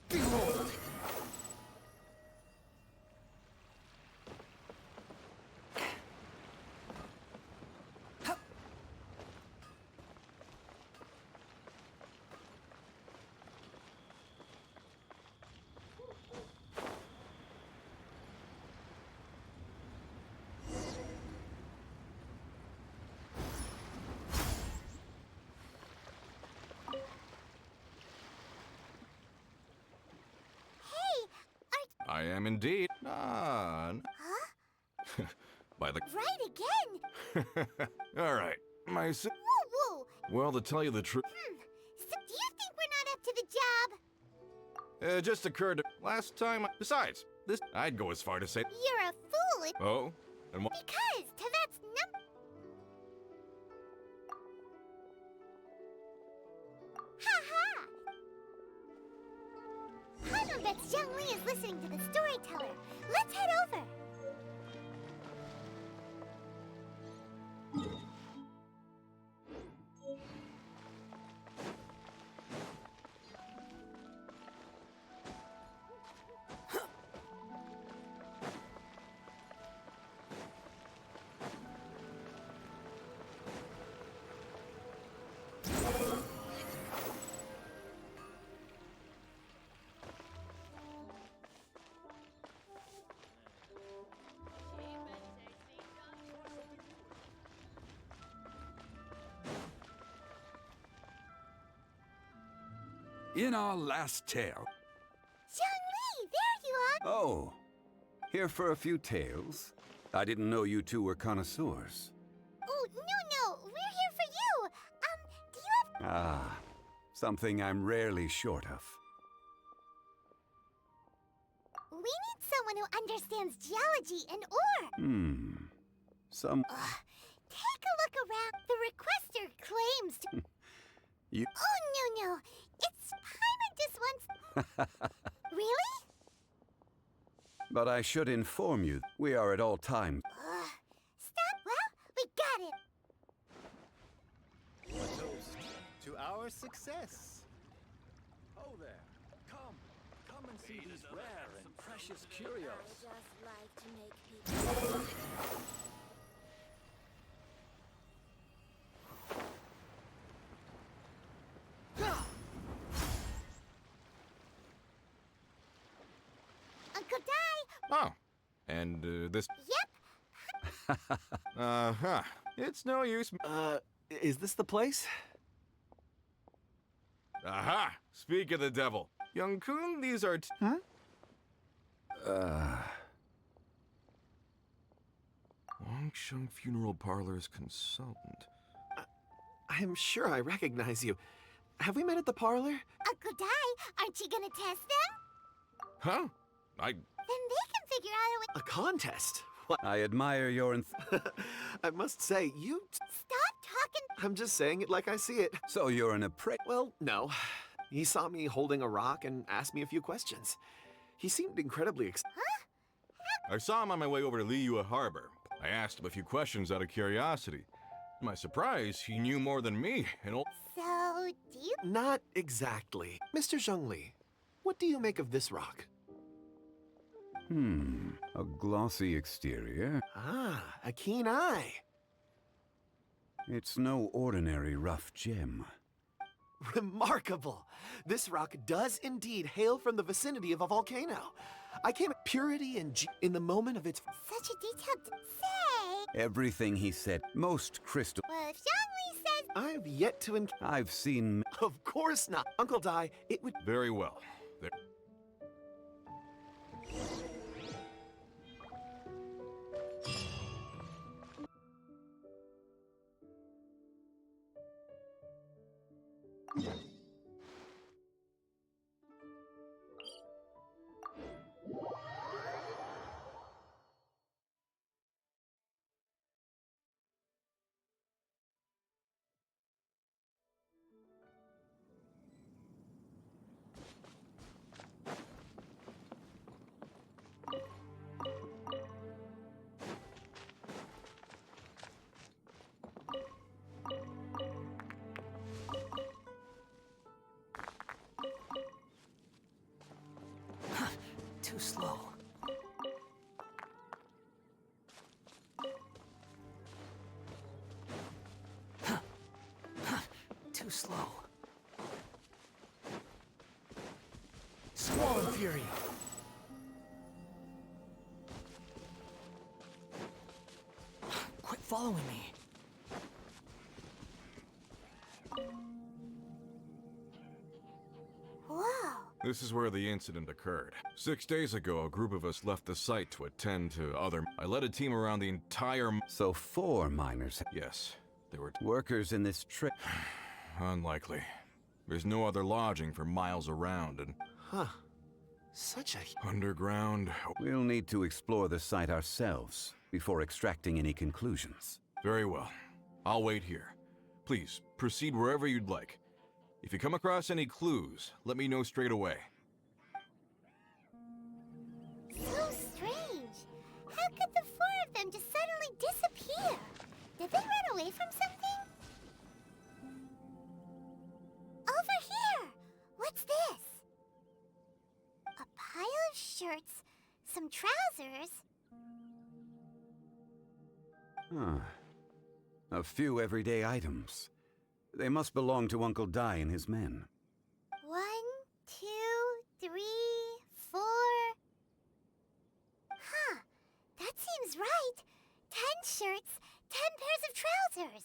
Behold! I am indeed. Huh? By the... Right again? All right. My... Woo-woo! Well, to tell you the truth... So do you think we're not up to the job? It just occurred to... Last time... Besides, this... I'd go as far to say... You're a fool. Oh? And what... Because Tavet's Ha-ha! Paimon bets Zhongli is listening to the storyteller. Let's head over. In our last tale... Zhongli, there you are! Oh, here for a few tales? I didn't know you two were connoisseurs. Oh, no, we're here for you! Do you have... Ah, something I'm rarely short of. We need someone who understands geology and ore! Take a look around. The requester claims to... You... Oh, no. It's Paimon just wants... Really? But I should inform you, we are at all times... Stop. Well, we got it. A toast to our success. Oh there. Come and see these rare and precious curios. I just like to make people... Uncle Dai! Oh. And, this... Yep. Uh-huh. It's no use... Is this the place? Aha! Speak of the devil. Young Kun, these are... Wangsheng Funeral Parlor's consultant. I'm sure I recognize you. Have we met at the parlor? Uncle Dai, aren't you gonna test them? Huh? Then they can figure out a way... A contest? What? I admire your I must say, you... Stop talking... I'm just saying it like I see it. So you're an apprentice? Well, no. He saw me holding a rock and asked me a few questions. He seemed incredibly I saw him on my way over to Liyue Harbor. I asked him a few questions out of curiosity. To my surprise, he knew more than me, and So, do you... Not exactly. Mr. Zhongli, what do you make of this rock? A glossy exterior. Ah, a keen eye. It's no ordinary rough gem. Remarkable! This rock does indeed hail from the vicinity of a volcano. I came at purity and in the moment of its... Such a detailed... Say... Everything he said, most crystal... Well, if Zhongli says... I've yet to I've seen... Of course not. Uncle Dai, it would... very well. There. Too slow. Too slow. Squall and Fury. Quit following me. Whoa. This is where the incident occurred. 6 days ago, a group of us left the site to attend to other... I led a team around the entire... So 4 miners. Yes, there were... Workers in this trip. Unlikely. There's no other lodging for miles around, and... Huh. Such a... Underground... We'll need to explore the site ourselves before extracting any conclusions. Very well. I'll wait here. Please, proceed wherever you'd like. If you come across any clues, let me know straight away. So strange. How could the 4 of them just suddenly disappear? Did they run away from something? Over here! What's this? A pile of shirts, some trousers. Huh. A few everyday items. They must belong to Uncle Dai and his men. 1, 2, 3, 4. Huh. That seems right. 10 shirts, 10 pairs of trousers.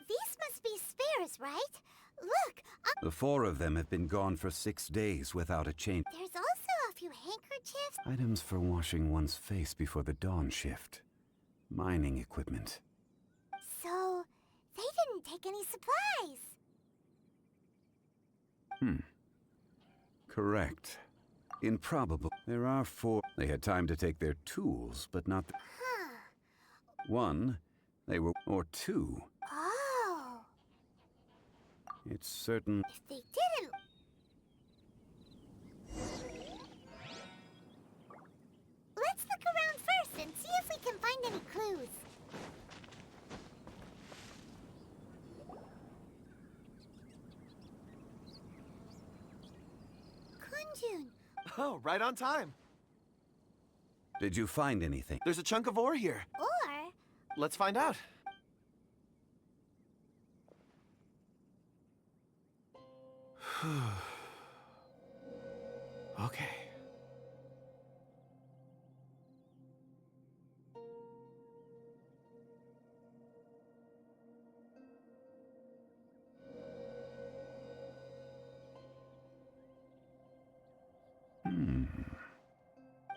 These must be spares, right? Look, The 4 of them have been gone for 6 days without a change. there's also a few handkerchiefs. Items for washing one's face before the dawn shift. Mining equipment. So, they didn't take any supplies. Correct. Improbable. There are 4. They had time to take their tools, but not... Huh. 1, they were... Or 2. Oh. It's certain... If they didn't... Let's look around first and see if we can find any clues. Kunjun, Oh, right on time. Did you find anything? There's a chunk of ore here. or... Let's find out. Okay.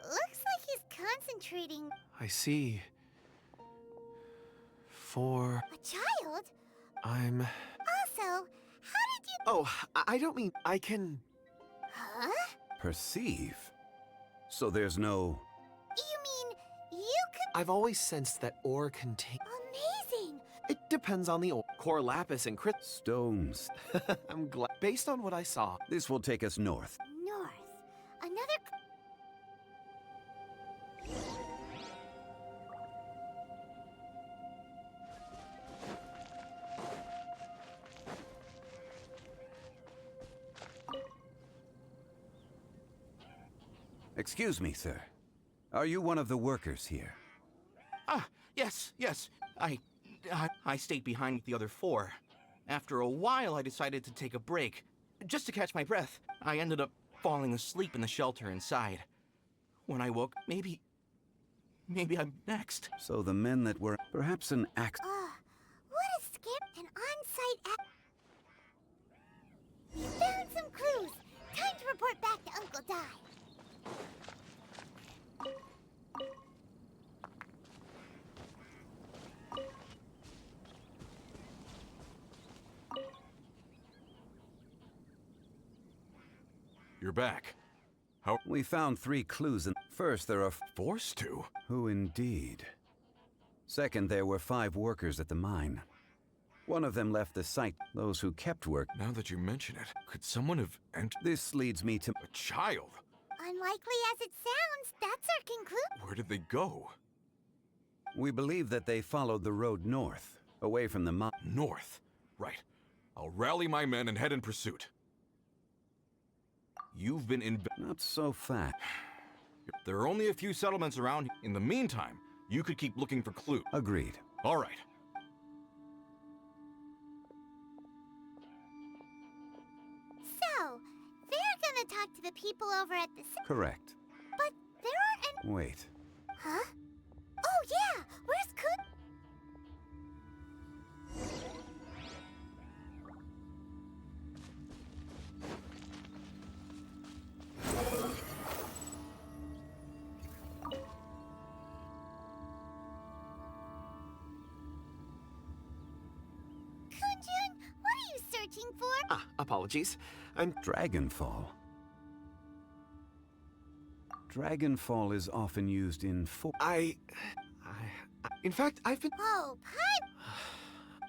Looks like he's concentrating. I see. 4. A child? I'm... Also, how did you... Oh, I don't mean I can... Huh? Perceive? So there's no... You mean you could... I've always sensed that ore contain... Amazing! It depends on the ore. Core lapis and crit... stones. I'm glad. Based on what I saw, This will take us north. North. Another... Excuse me, sir. Are you one of the workers here? Ah, yes. I stayed behind with the other 4. After a while, I decided to take a break, just to catch my breath. I ended up falling asleep in the shelter inside. When I woke, maybe I'm next. So the men that were... Perhaps an axe... what a skip! An on-site We found some clues! Time to report back to Uncle Dai. You're back. How... We found 3 clues and... First, there are... Forced to? Who indeed? Second, there were 5 workers at the mine. One of them left the site. Those who kept work... Now that you mention it, could someone have entered... This leads me to... A child? Unlikely as it sounds, that's our conclusion. Where did they go? We believe that they followed the road north, away from the mine. North. Right. I'll rally my men and head in pursuit. You've been in... Not so fast. There are only a few settlements around. In the meantime, you could keep looking for clues. Agreed. All right. So, they're gonna talk to the people over at the... Correct. But there aren't any... Wait. Huh? Oh, yeah! Where's Kun... Kunjun, what are you searching for? Ah, apologies. I'm... Dragonfall. Dragonfall is often used in In fact, I've been... Oh, Pipe!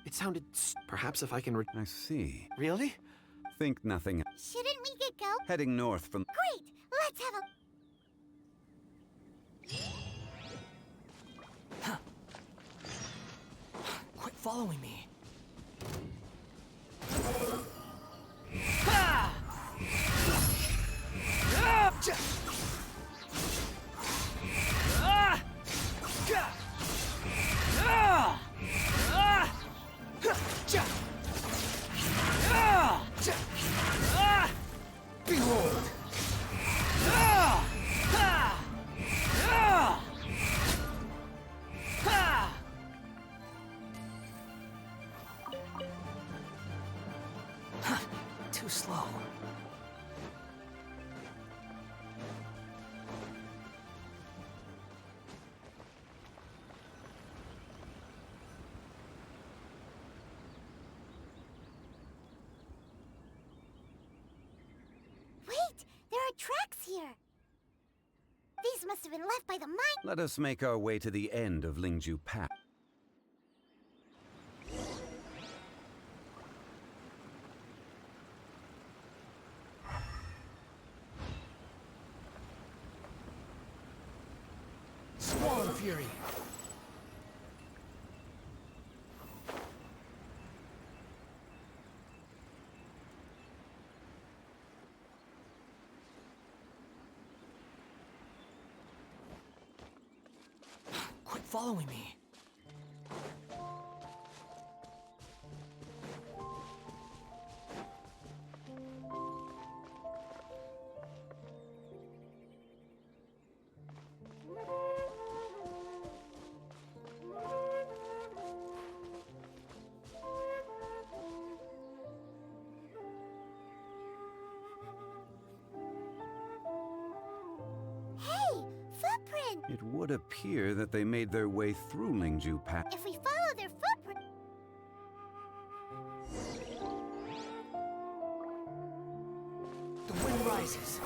It sounded... Perhaps if I can... I see. Really? Think nothing. Shouldn't we get going? Heading north from... Great! Let's have a... Quit following me. Behold! Too slow. Wait! There are tracks here! These must have been left by the mine... Let us make our way to the end of Lingju Pass. Swan Fury. Quit following me. Hey! Footprint! It would appear that they made their way through Lingju Pass. If we follow their footprint... The wind rises.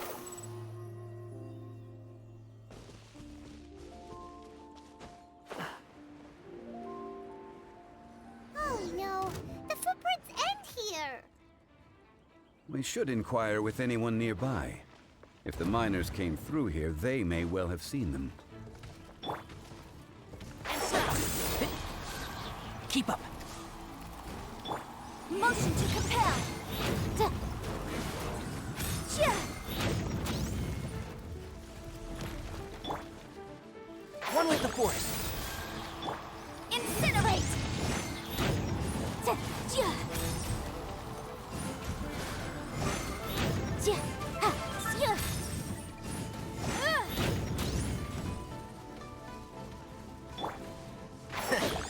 Oh no! The footprints end here! We should inquire with anyone nearby. If the miners came through here, they may well have seen them. Keep up. Motion to compel! One with the force. Incinerate!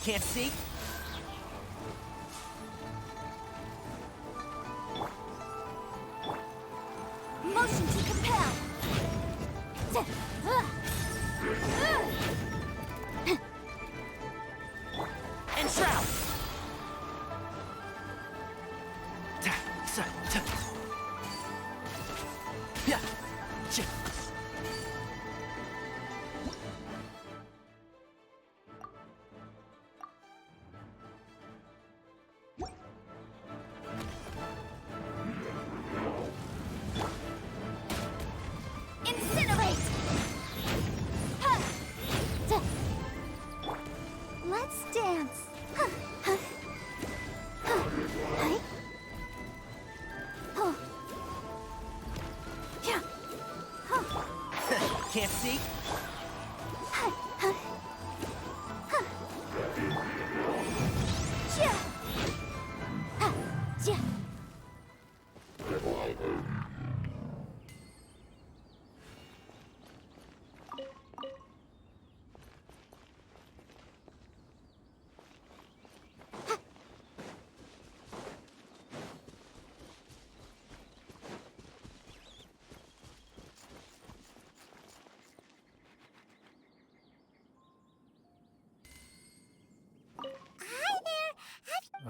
Can't see? Motion to compel! And shroud. Yeah. Incinerate! Let's dance. Can't see?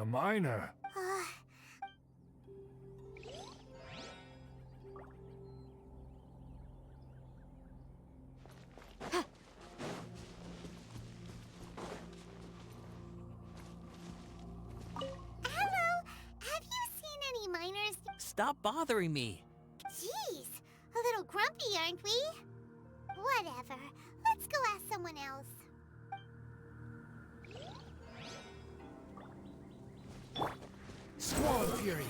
A miner. Hello, have you seen any miners? Stop bothering me. Jeez, a little grumpy, aren't we? Whatever, let's go ask someone else. Squall Fury.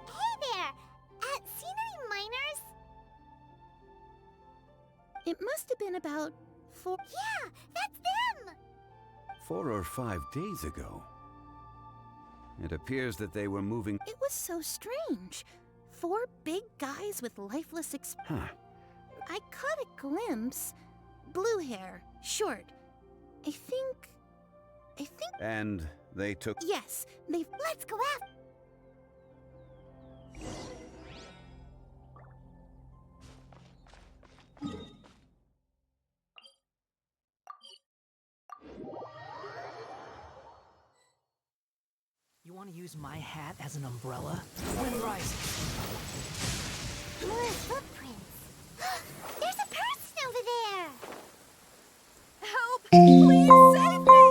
Hey there! Seen any miners? It must have been about 4. Yeah, that's them! 4 or 5 days ago. It appears that they were moving. It was so strange. 4 big guys with lifeless Huh. I caught a glimpse. Blue hair, short. I think. And they took. Yes, they. Let's go after. You want to use my hat as an umbrella? Wind rises. More footprints. There's a person over there. Help! Please save me!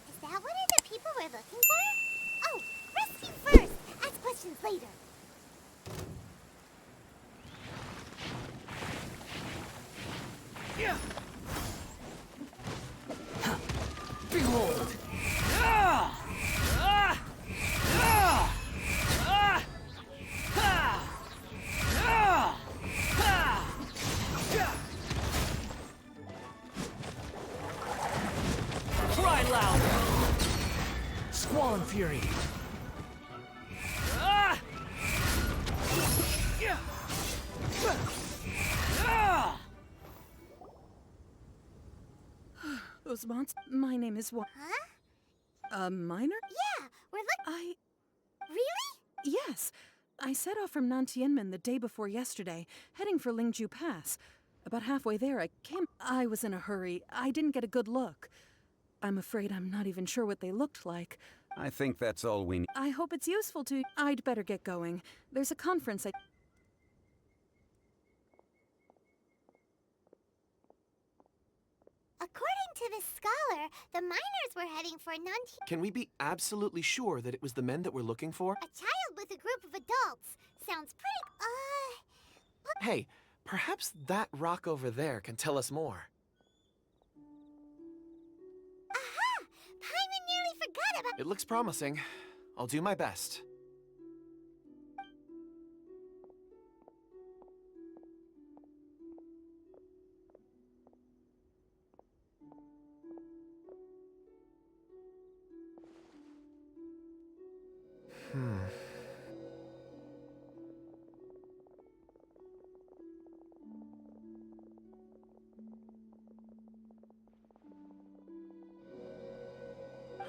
Is that one of the people we're looking for? Oh, rescue first. Ask questions later. Behold! Cry loud! Squall Fury! Those monsters. My name is what? Huh? A miner? Yeah, we're looking. Really? Yes. I set off from Nantianmen the day before yesterday, heading for Lingju Pass. About halfway there, I was in a hurry. I didn't get a good look. I'm afraid I'm not even sure what they looked like. I think that's all we need. I hope it's useful to. I'd better get going. There's a conference According to this scholar, the miners were heading for Can we be absolutely sure that it was the men that we're looking for? a child with a group of adults. Sounds pretty. Hey, perhaps that rock over there can tell us more. Aha! Paimon nearly forgot about. It looks promising. I'll do my best.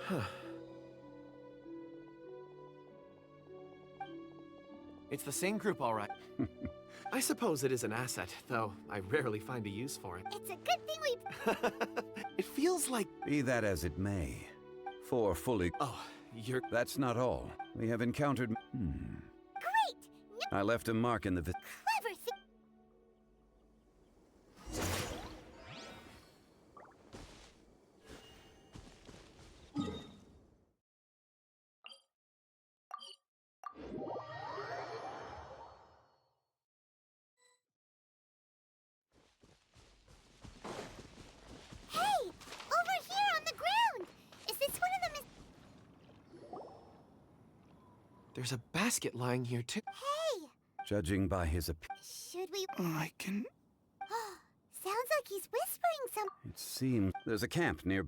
Huh. It's the same group, all right. I suppose it is an asset, though I rarely find a use for it. It's a good thing we. It feels like... Be that as it may. 4 fully. Oh, you're... That's not all. We have encountered. Great! I left a mark in the. Clever thing. Hey! Over here on the ground! Is this one of the There's a basket lying here, too. Hey! Judging by his Should we... I can... Sounds like he's whispering some... It seems there's a camp near.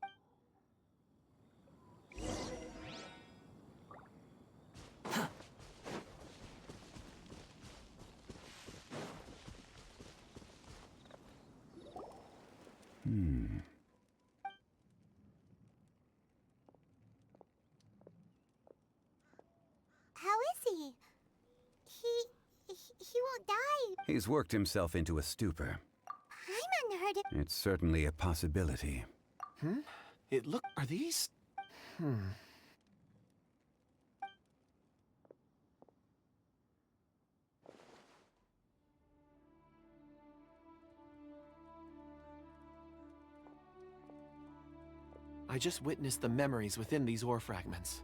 How is he? He Uncle died. He's worked himself into a stupor. Paimon heard it. It's certainly a possibility. It look. Are these? I just witnessed the memories within these ore fragments.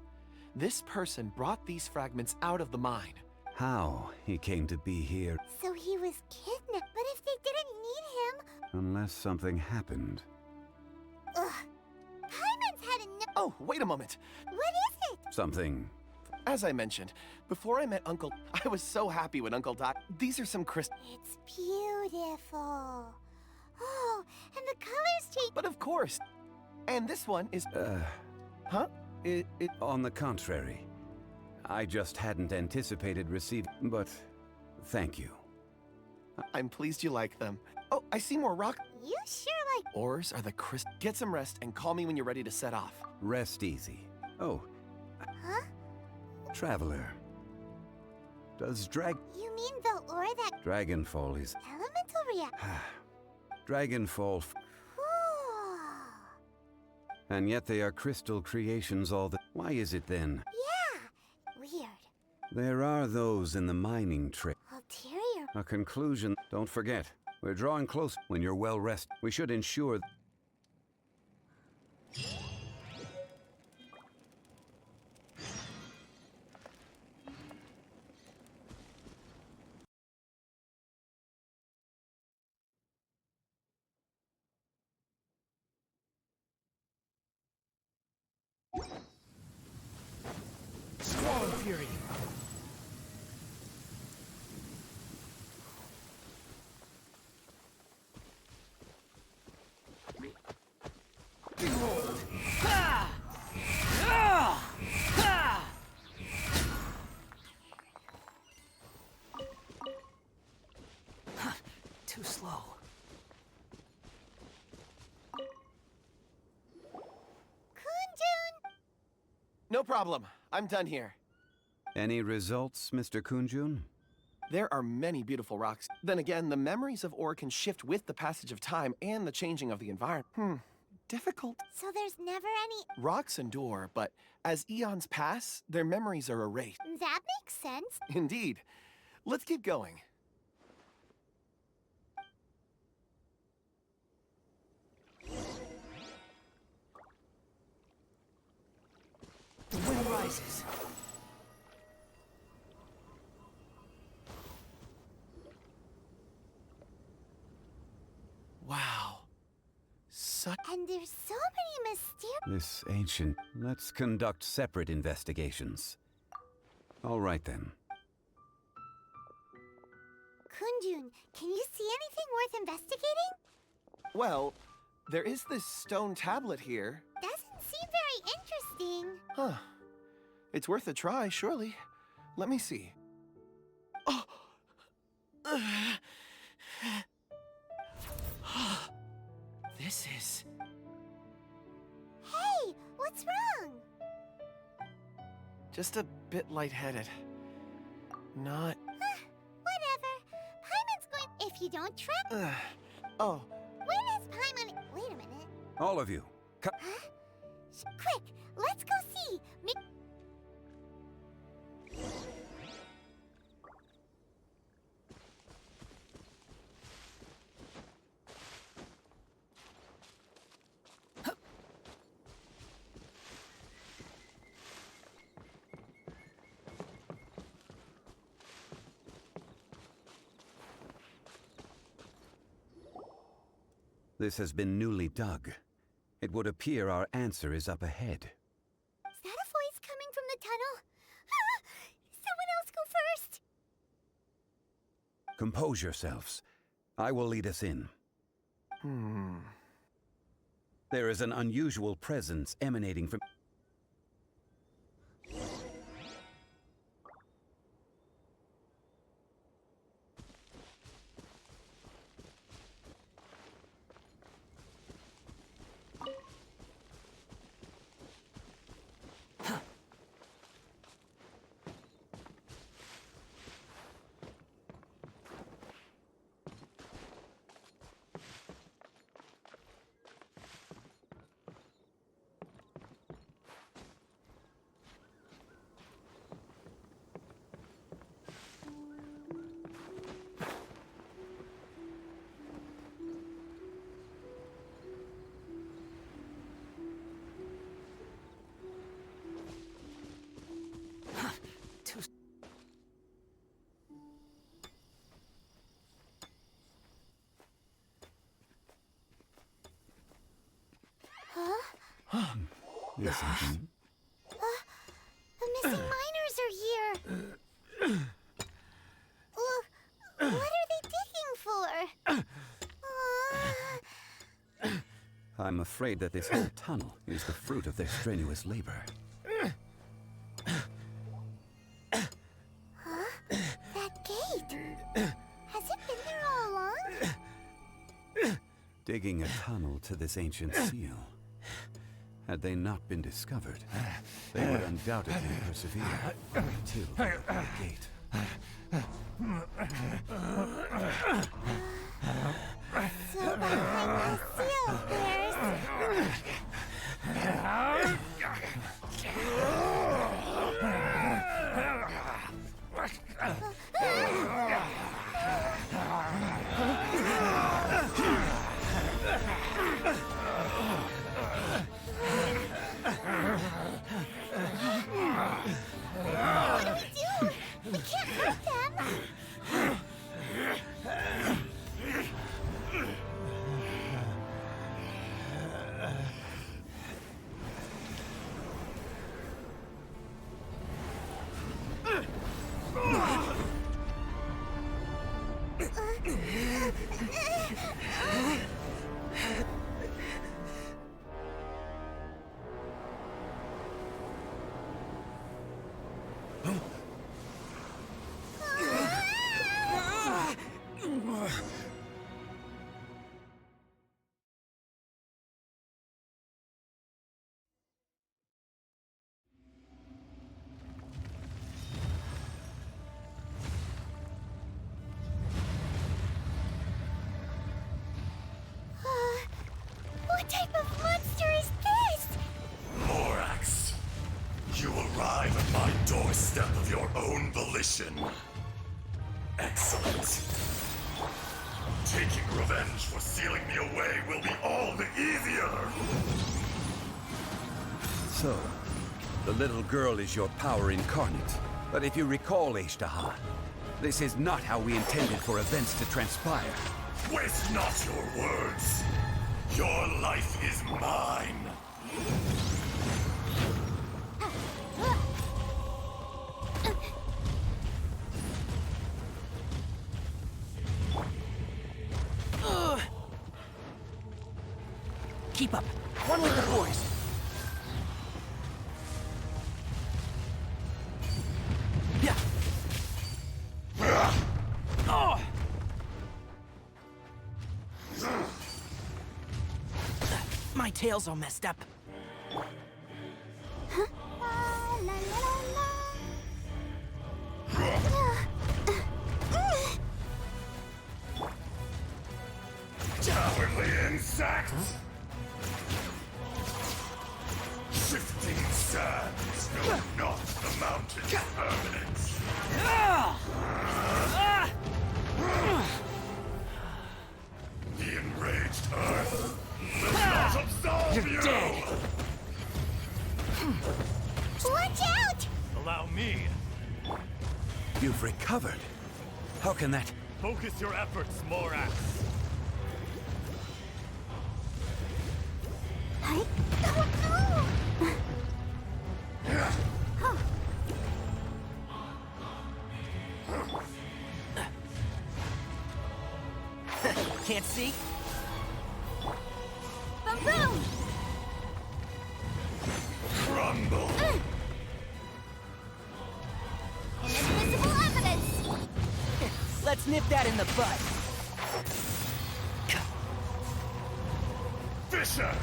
This person brought these fragments out of the mine. How he came to be here, So he was kidnapped. But if they didn't need him... unless something happened. Ugh. Paimon's had enough... Oh, wait a moment. What is it? Something. As I mentioned, before I met Uncle, I was so happy when Uncle died. These are some crystals. It's beautiful. Oh, and the colors change. But of course. And this one is. Huh? It. On the contrary. I just hadn't anticipated receiving, but thank you. I'm pleased you like them. Oh, I see more rock. You sure like... Ores are the crystal. Get some rest and call me when you're ready to set off. Rest easy. Oh, Huh? traveler. Does You mean the ore that... Dragonfall is... Elemental react... Dragonfall... Cool. And yet they are crystal creations all the... Why is it then? Yeah. Weird. There are those in the mining trade. Ulterior... A conclusion. Don't forget, we're drawing close. When you're well rested, we should ensure... Squall and Fury. Behold! Ha! Ah! Ha! Huh, too slow. Kunjun! No problem. I'm done here. Any results, Mr. Kunjun? There are many beautiful rocks. Then again, the memories of ore can shift with the passage of time and the changing of the environment. Difficult. So there's never any... Rocks endure, but as eons pass, their memories are erased. That makes sense. Indeed. Let's keep going. The wind rises. Wow. Such... And there's so many mysterious... This ancient... Let's conduct separate investigations. All right then. Kunjun, can you see anything worth investigating? Well, there is this stone tablet here. Doesn't seem very interesting. Huh. It's worth a try, surely. Let me see. Oh! This is... Hey, what's wrong? just a bit lightheaded. Not... Whatever. Paimon's going... If you don't try... Oh, Where is Paimon... Wait a minute. All of you, Huh? Quick, let's go see. This has been newly dug. It would appear our answer is up ahead. Is that a voice coming from the tunnel? Someone else go first. Compose yourselves. I will lead us in. There is an unusual presence emanating from... Yes, indeed. The missing miners are here. What are they digging for? I'm afraid that this whole tunnel is the fruit of their strenuous labor. That gate. Has it been there all along? Digging a tunnel to this ancient seal. Had they not been discovered, they would undoubtedly persevere until the gate. So behind the seal, there's... What do we do? We can't hurt them. What type of monster is this? Morax, you arrive at my doorstep of your own volition. Excellent. Taking revenge for sealing me away will be all the easier. So, the little girl is your power incarnate. But if you recall, Ashtaha, this is not how we intended for events to transpire. Waste not your words. Your life is mine. Keep up. One with the boys. Yeah. Oh. My tail's all messed up. La, la, la, la. Cowardly insects! Shifting sands know not the mountain's permanence. The enraged earth will not absolve you! Dead. Watch out! Allow me. You've recovered. How can that... Focus your efforts, Morax. Can't see? Boom! Crumble. Invisible evidence! Let's nip that in the bud. Fisher!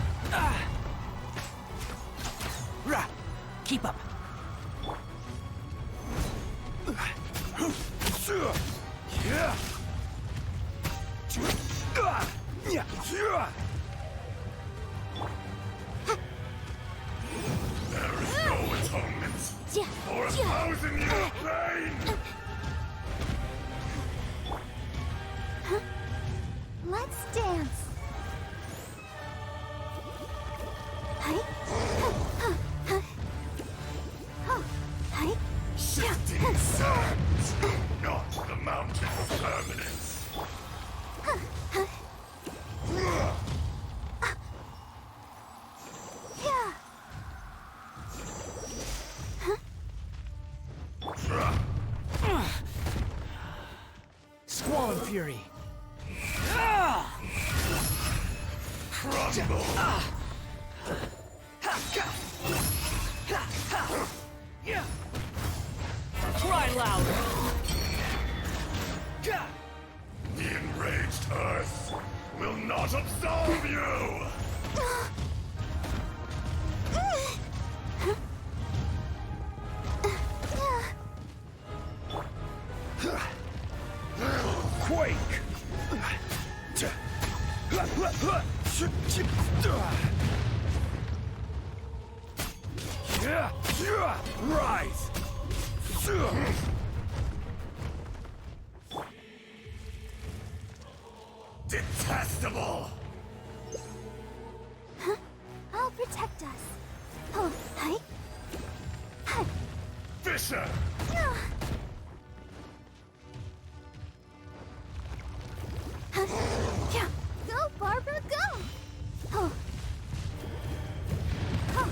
Rah! Keep up. There is no atonement for 1,000 years of pain! Let's dance. Shifting sands know not the mountain's permanence. Squall and fury. Crumble! Cry louder. The enraged Earth will not absolve you! Quake! Rise! Detestable! I'll protect us. Oh, hi. Hi. Fisher! Yeah. Go, Barbara, go! Oh. Oh.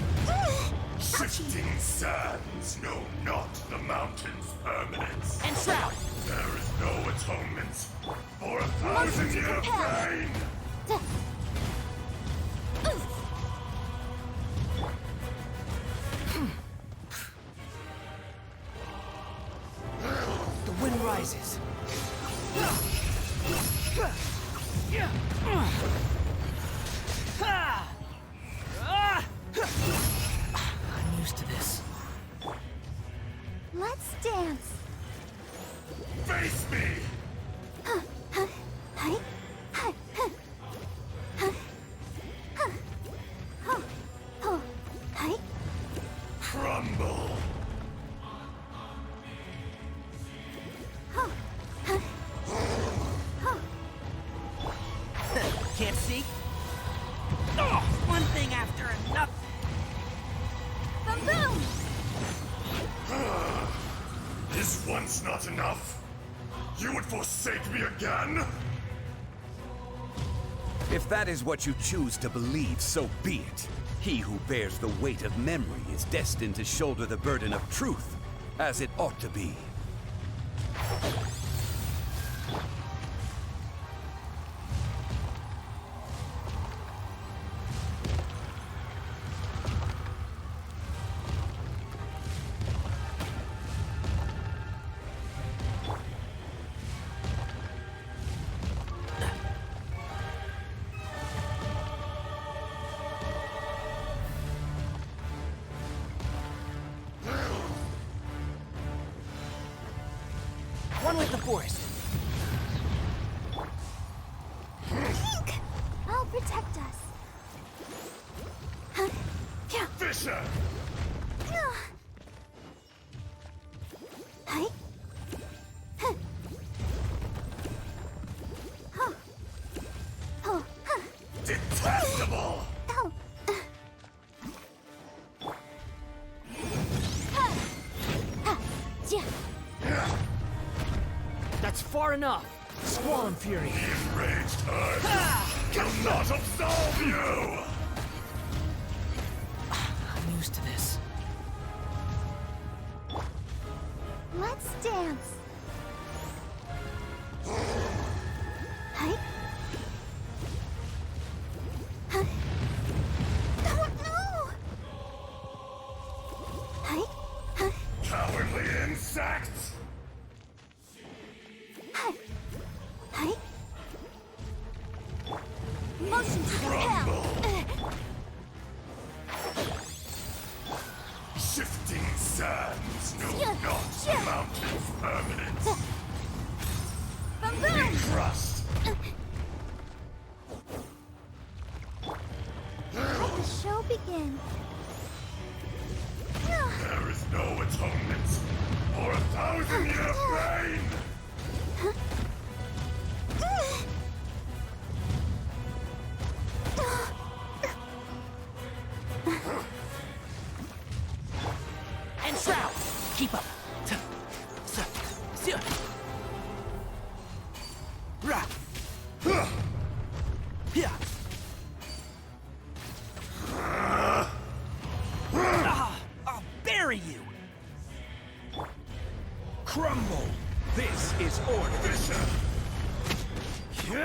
Shifting sands know not the mountain's permanence. And Shroud. There is no atonement for 1,000-year pain! The wind rises. I'm used to this. Let's dance. Face me! Hi. Hi. Hi. Hi. Oh. Oh. Hi. Crumble! Oh. Hi. Oh. Can't see? Oh, one thing after another. Boom, boom. Is once not enough? You would forsake me again? If that is what you choose to believe, so be it. He who bears the weight of memory is destined to shoulder the burden of truth, as it ought to be. One with the forest. Pink. I'll protect us. Huh? Yeah. Fisher! Yeah. Hi. Huh. Oh. Oh. Huh. Detestable! Oh. Huh. Huh. Yeah. That's far enough. Squall and fury. The enraged Earth will not absolve you! I'm used to this. Let's dance. Hi. Huh? Oh, no! Hi. Huh? Cowardly insects! Hi. Hi. Motion to Crumble. repel. Shifting sands know Yeah, not the yeah. mountain's permanence. Boom, Be boom. crushed! Let the show begin. There is no atonement for 1,000-year pain! And Shroud. Keep up. Rah. Yeah. I'll bury you. Crumble! This is order. Fisher! Be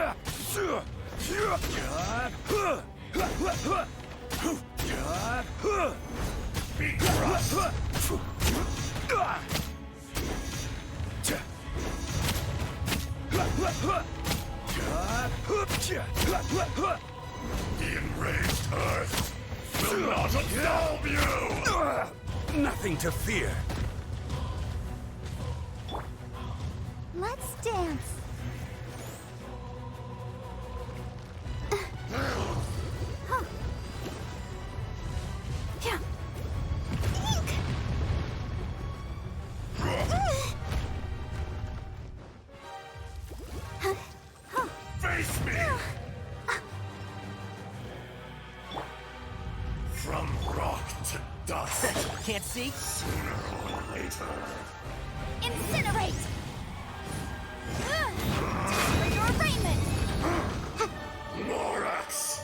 crushed! The enraged Earth will not absolve you! Nothing to fear. Let's dance. Huh. Yeah. Eek. Face me! From rock to dust. Can't see? Sooner or later. Incinerate! Destroy your arraignment! Morax!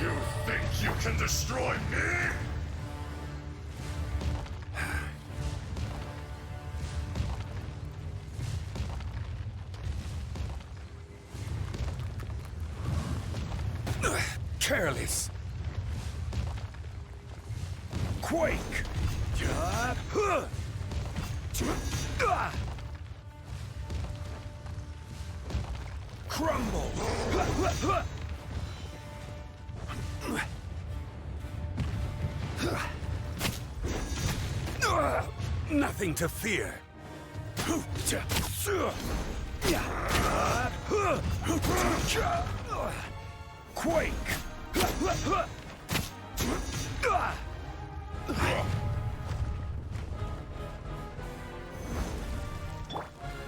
You think you can destroy me? Careless. Quake. Crumble. Nothing to fear. Quake.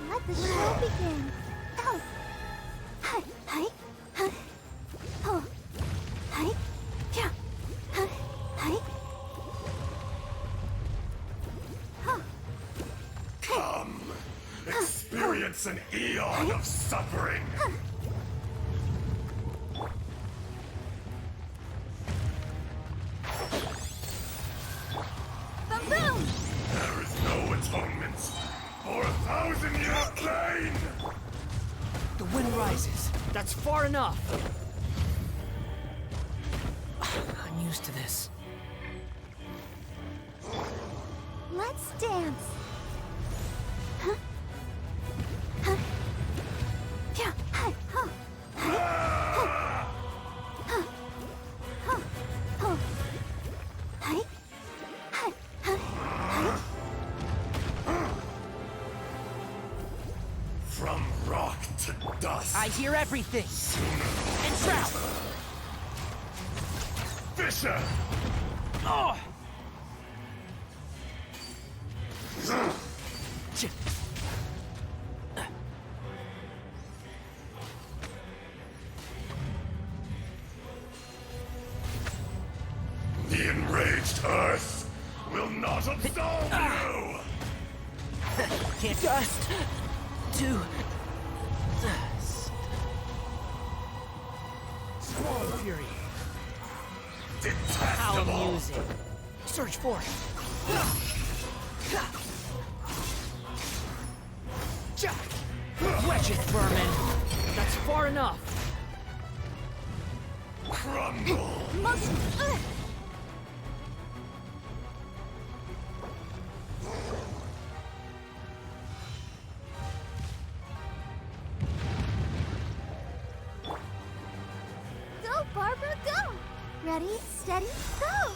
Let the show begin. Oh. Hi. Hi. Hi. Oh. Hi. Yeah. Hi. Hi. Huh. Come. Experience an eon of suffering. Boom boom! There is no atonement for 1,000-year pain! The wind rises. That's far enough. I'm used to this. Let's dance. Huh? Huh? Yeah. Hi. Huh. Hi. Huh. Huh. Huh. Hi. Hi. Hi. Hi. From rock to dust. I hear everything. And trap. Fisher! Oh! The enraged Earth will not absolve you! Can't just do this. Squall Fury. How Detestable! amusing. Search for it. Wedge it, vermin. That's far enough. Crumble! Most. Go, Barbara, go! Ready, steady, go!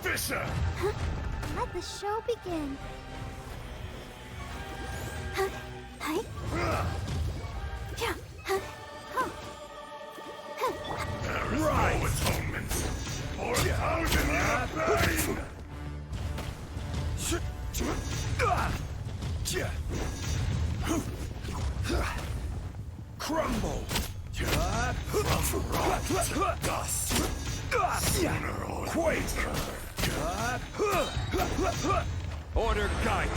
Fisher! Let the show begin. Huh? Hi. Yeah. Huh? Huh. Huh. There is no atonement for 1,000-year pain! Crumble. From rock to dust. Sooner or Quake. Order guide.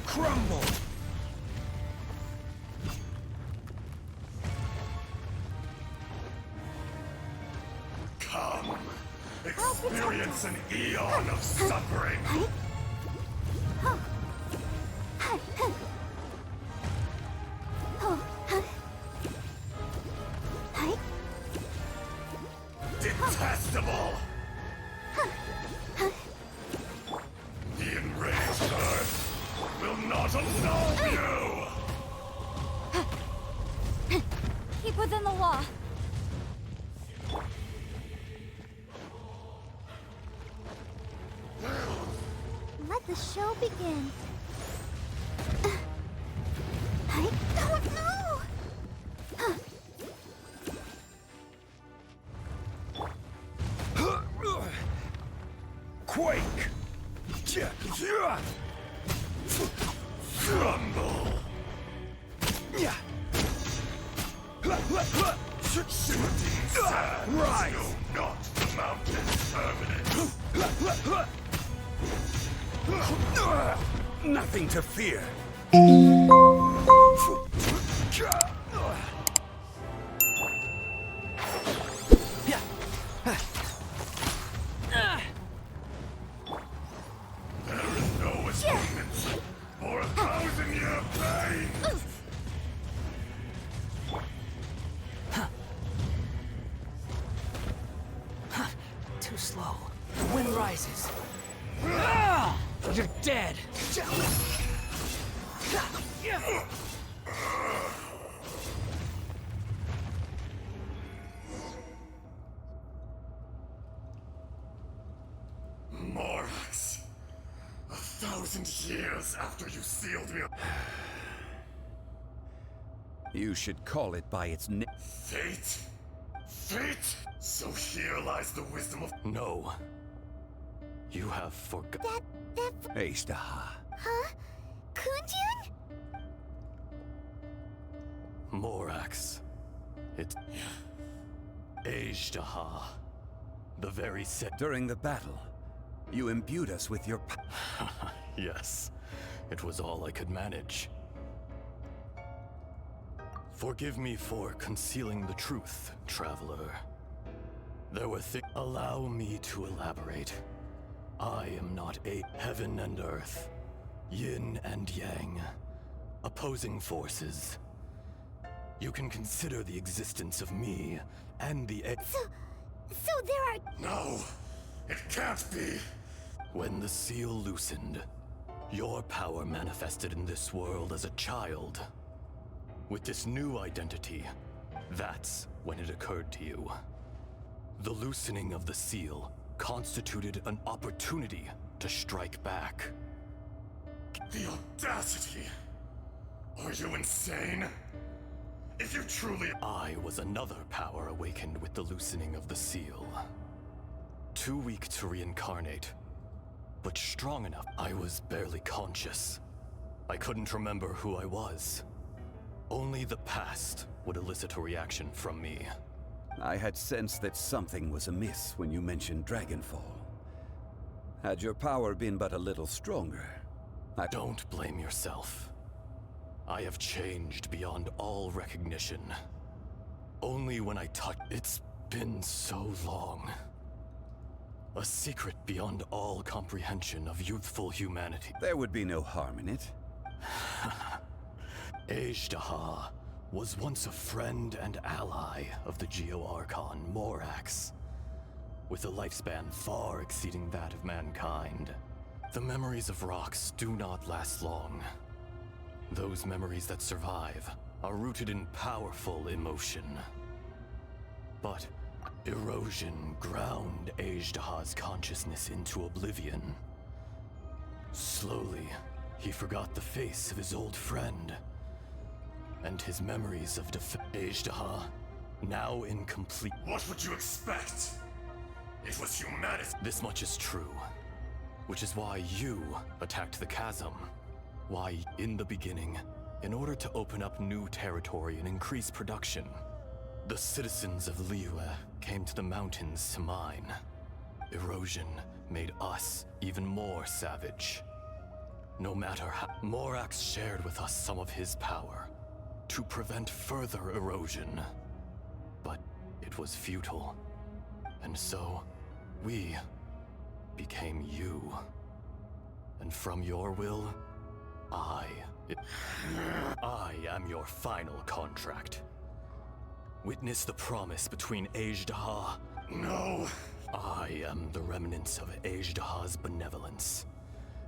Crumble. Come. I'll experience an eon of suffering. Detestable! The enraged earth will not absolve you! Keep within the law. Let the show begin. I don't know. Quake! Crumble! Shooting sands Rise! know not the mountain's permanence. Nothing to fear. There is no atonement for 1,000-year pain! Too slow. The wind rises. You're dead. Morax, 1,000 years after you sealed me. You should call it by its name. Fate? Fate? So here lies the wisdom of. No. You have forgotten. That... Ashtaha. Huh? Kunjun? Morax. It's Ashtaha. The very set. During the battle, you imbued us with your Yes. It was all I could manage. Forgive me for concealing the truth, traveler. There were things. Allow me to elaborate. I am not a heaven and earth, yin and yang, opposing forces. You can consider the existence of me and the So there are... No, it can't be. When the seal loosened, your power manifested in this world as a child. With this new identity, that's when it occurred to you. The loosening of the seal constituted an opportunity to strike back. The audacity! Are you insane? If you truly... I was another power awakened with the loosening of the seal. Too weak to reincarnate, but strong enough. I was barely conscious. I couldn't remember who I was. Only the past would elicit a reaction from me. I had sensed that something was amiss when you mentioned Dragonfall. Had your power been but a little stronger, Don't blame yourself. I have changed beyond all recognition. Only when I touch... It's been so long. A secret beyond all comprehension of youthful humanity. There would be no harm in it. Ashtaha was once a friend and ally of the Geo-Archon Morax, with a lifespan far exceeding that of mankind. The memories of rocks do not last long. Those memories that survive are rooted in powerful emotion. But erosion ground Ashtaha's consciousness into oblivion. Slowly, he forgot the face of his old friend, and his memories of Ashtaha, now incomplete. What would you expect? It was humanity. This much is true, which is why you attacked the chasm. Why, in the beginning, in order to open up new territory and increase production, the citizens of Liyue came to the mountains to mine. Erosion made us even more savage. No matter how... Morax shared with us some of his power to prevent further erosion. But it was futile. And so, We became you. And from your will, I am your final contract. Witness the promise between Azhdaha. No. I am the remnants of Azhdaha's benevolence.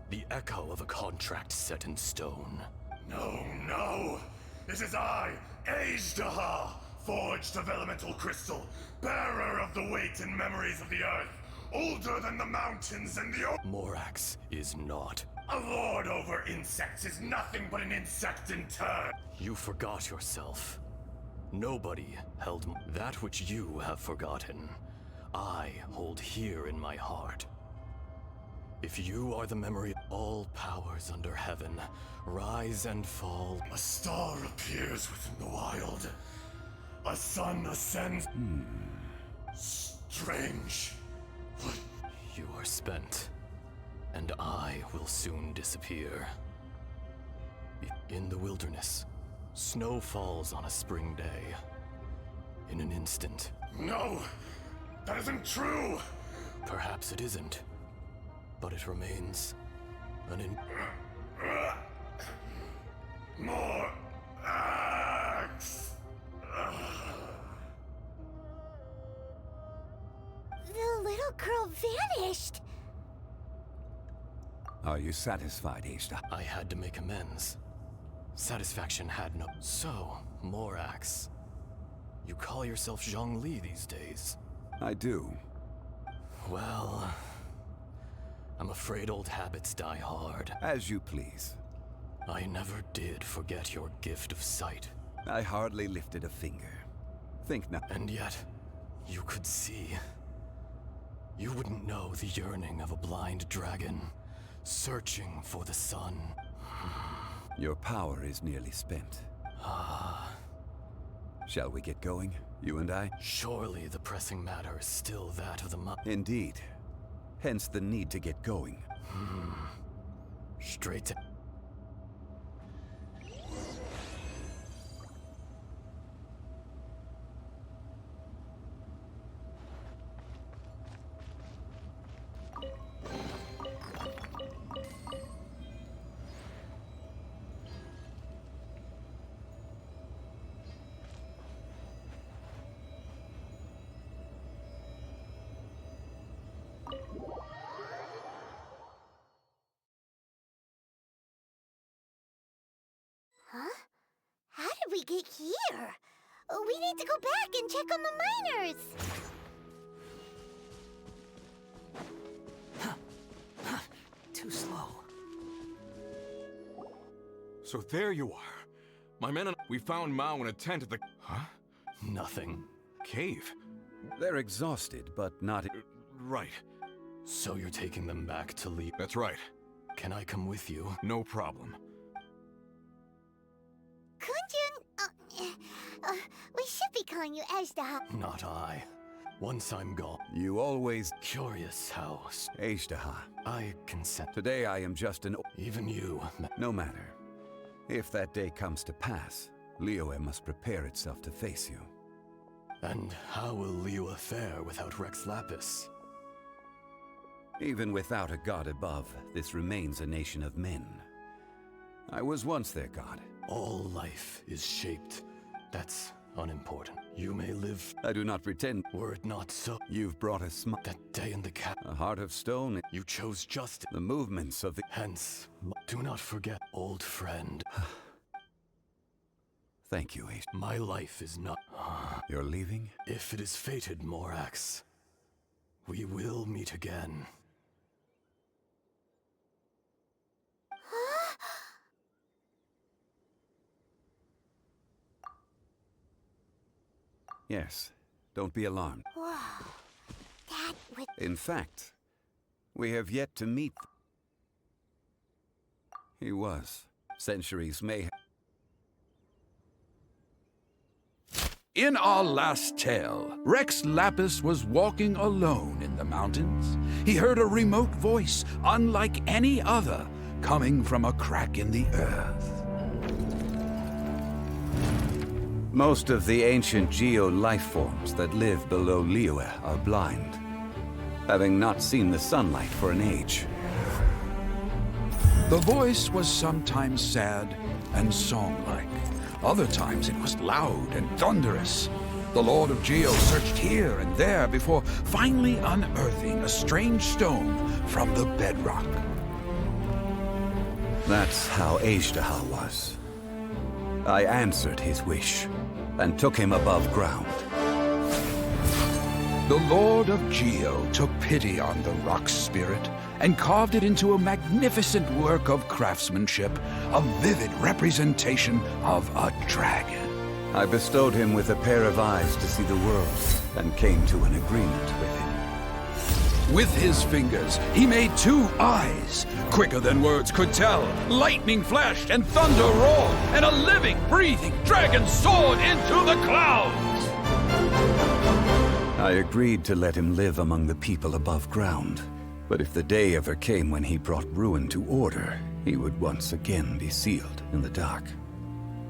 The echo of a contract set in stone. No, no! This is I, Azhdaha, forged of elemental crystal, bearer of the weight and memories of the earth, older than the mountains and the Morax is not. A lord over insects is nothing but an insect in turn. You forgot yourself. Nobody held that which you have forgotten. I hold here in my heart. If you are the memory, all powers under heaven rise and fall. A star appears within the wild. A sun ascends. Strange. What? You are spent, and I will soon disappear. In the wilderness, snow falls on a spring day. In an instant. No! That isn't true! Perhaps it isn't, but it remains an More axe! The little girl vanished! Are you satisfied, Ishta? I had to make amends. Satisfaction had no... So, Morax. You call yourself Zhongli these days? I do. Well... I'm afraid old habits die hard. As you please. I never did forget your gift of sight. I hardly lifted a finger. Think not. And yet, you could see. You wouldn't know the yearning of a blind dragon, searching for the sun. Your power is nearly spent. Shall we get going, you and I? Surely the pressing matter is still that of the Indeed. Hence the need to get going. Straight to... Huh? How did we get here? We need to go back and check on the miners! Too slow. So there you are. My men and we found Mao in a tent at the... Huh? Nothing. Cave? They're exhausted, but not... Right. So you're taking them back to leave? That's right. Can I come with you? No problem. Kunjun, we should be calling you Azhdaha. Not I. Once I'm gone. You always... Curious how... Azhdaha. I consent. Today I am just an... Even you... No matter. If that day comes to pass, Liyue must prepare itself to face you. And how will Liyue fare without Rex Lapis? Even without a god above, this remains a nation of men. I was once their god. All life is shaped. That's unimportant. You may live... I do not pretend. Were it not so... You've brought a That day in the a heart of stone. You chose justice. The movements of the... Hence, do not forget, old friend. Thank you, Ace. My life is not... You're leaving? If it is fated, Morax, we will meet again. Yes. Don't be alarmed. Whoa. That would... In fact, we have yet to meet... He was. Centuries may have... In our last tale, Rex Lapis was walking alone in the mountains. He heard a remote voice, unlike any other, coming from a crack in the earth. Most of the ancient geo life forms that live below Liyue are blind. having not seen the sunlight for an age. The voice was sometimes sad and song-like. Other times it was loud and thunderous. The Lord of Geo searched here and there before finally unearthing a strange stone from the bedrock. That's how Azhdaha was. I answered his wish and took him above ground. The Lord of Geo took pity on the rock spirit and carved it into a magnificent work of craftsmanship, a vivid representation of a dragon. I bestowed him with a pair of eyes to see the world and came to an agreement with him. With his fingers, he made 2 eyes, quicker than words could tell. Lightning flashed and thunder roared, and a living, breathing dragon soared into the clouds. I agreed to let him live among the people above ground. But if the day ever came when he brought ruin to order, he would once again be sealed in the dark.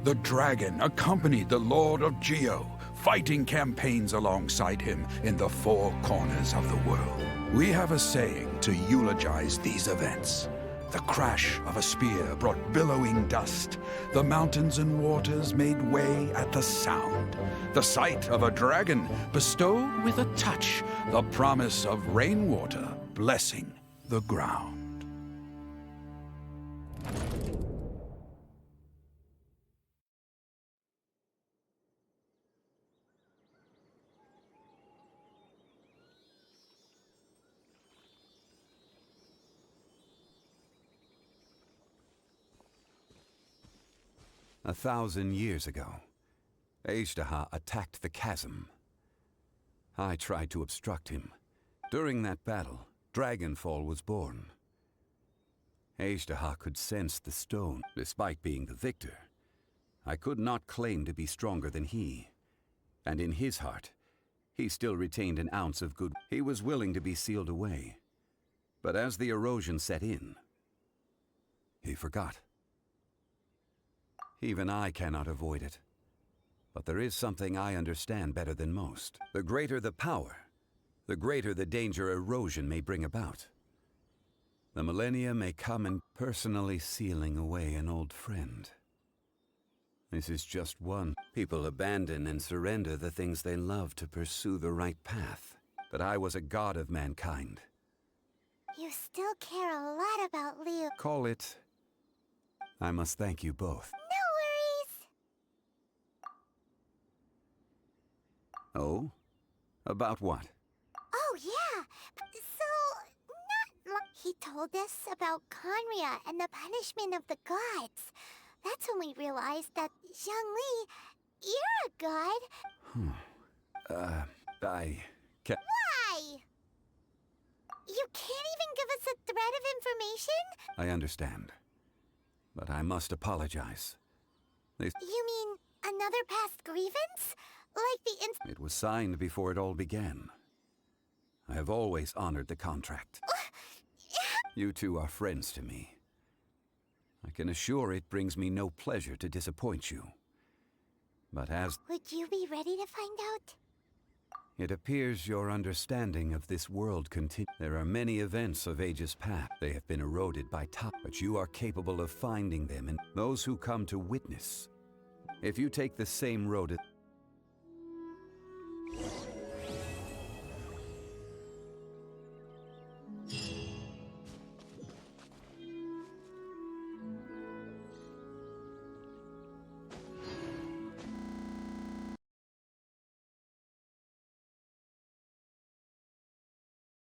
The dragon accompanied the Lord of Geo, fighting campaigns alongside him in the 4 corners of the world. We have a saying to eulogize these events. The crash of a spear brought billowing dust. The mountains and waters made way at the sound. The sight of a dragon bestowed with a touch the promise of rainwater blessing the ground. A 1,000 years ago, Azhdaha attacked the chasm. I tried to obstruct him. During that battle, Dragonfall was born. Azhdaha could sense the stone, despite being the victor. I could not claim to be stronger than he. And in his heart, he still retained an ounce of good. He was willing to be sealed away. But as the erosion set in, he forgot. Even I cannot avoid it. But there is something I understand better than most. The greater the power, the greater the danger erosion may bring about. The millennia may come and personally sealing away an old friend. This is just one. People abandon and surrender the things they love to pursue the right path. But I was a god of mankind. You still care a lot about Liu. Call it... I must thank you both. Oh? About what? Oh, yeah. So, he told us about Conria and the punishment of the gods. That's when we realized that, Zhongli, you're a god. I can't... Why? You can't even give us a thread of information? I understand. But I must apologize. You mean another past grievance? Like the It was signed before it all began. I have always honored the contract. You two are friends to me. I can assure it brings me no pleasure to disappoint you. But as... Would you be ready to find out? It appears your understanding of this world continues. There are many events of ages past. They have been eroded by time, but you are capable of finding them and those who come to witness. If you take the same road...